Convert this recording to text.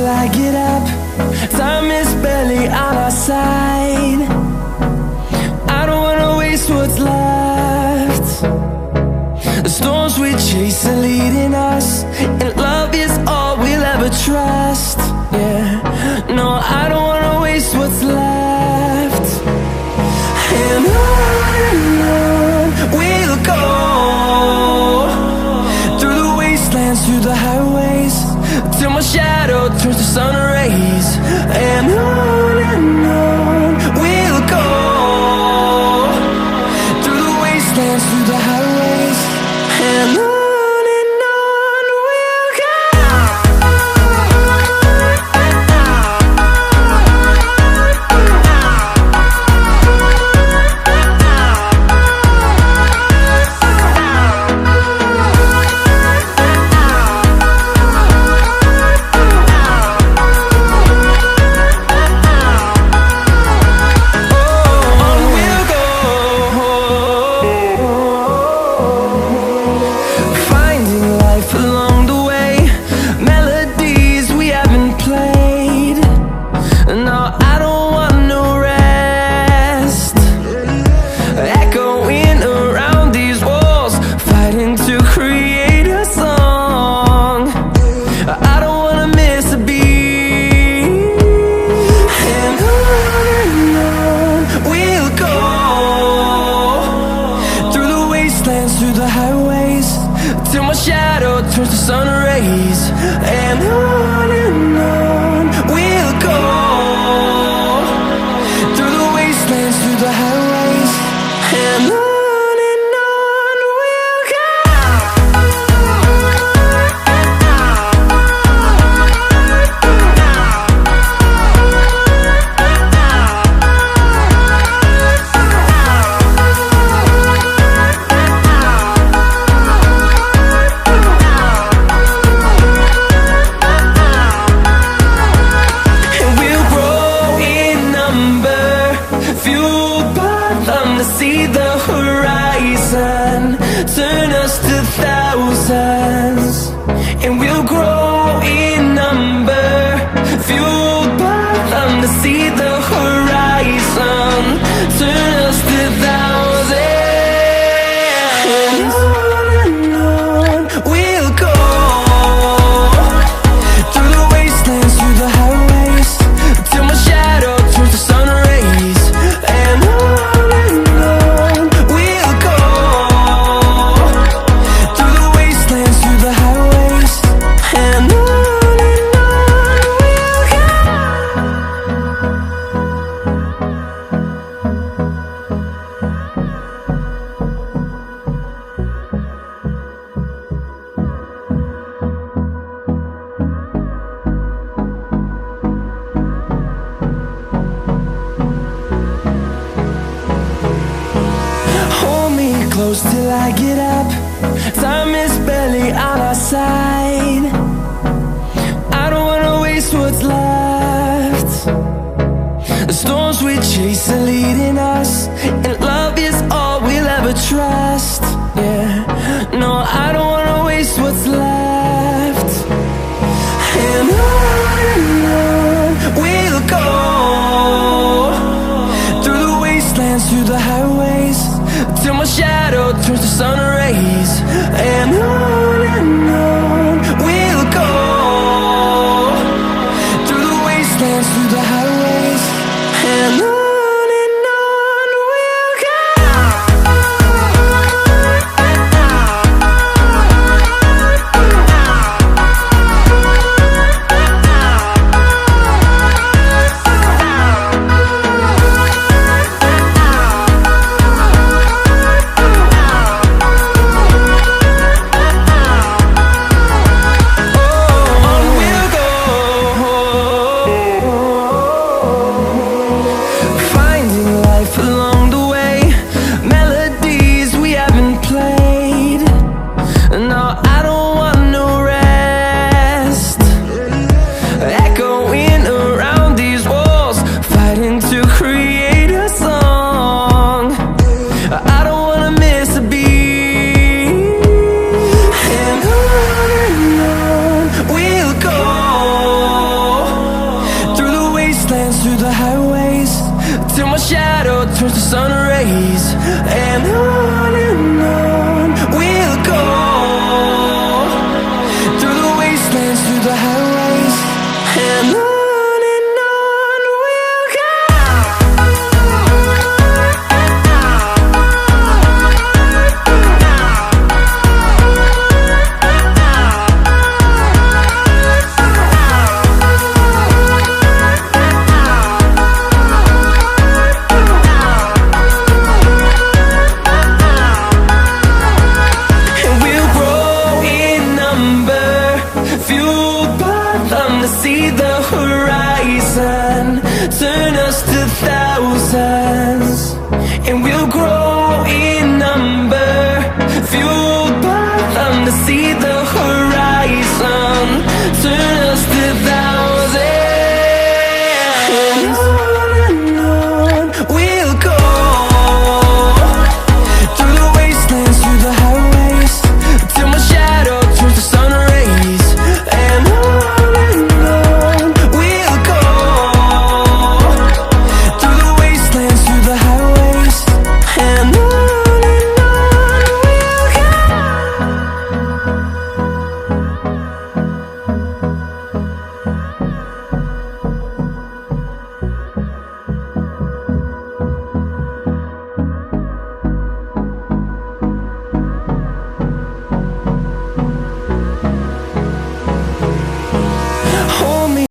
till I get up. Time is barely on our side. I don't wanna waste what's left. The storms we chase are leading us, and love is all we'll ever trust. Yeah, no, I don't wanna waste what's left. And on we'll go, through the wastelands, through the highways, till my shadow turns to sun rays. And on we'll go, through the wastelands, through the highways, and on we'll go. Through the highways, till my shadow turns to sun rays. And on we'll go, through the wastelands, through the highways, and on we'll go. See the horizon, turn us to thousands, and we'll grow in number, fueled by them. To see the horizon, turn us to thousands, and on we'll go, through the wastelands, through the highways, till my shadow turns to sun rays. And close till I get up. Time is barely on our side. I don't wanna waste what's left. The storms we chase are leading us, and love is all we'll ever trust. Yeah, no, I don't wanna waste what's left. And on we'll go, through the wastelands, through the highways, till my shadow turns to sun rays. And on we'll go, through the wastelands, through the highways, and on. we'll go, through the highways, till my shadow turns to sun rays. And on we'll go, through the wastelands, through the highways. And on we'll go. See the horizon, turn us to thousands.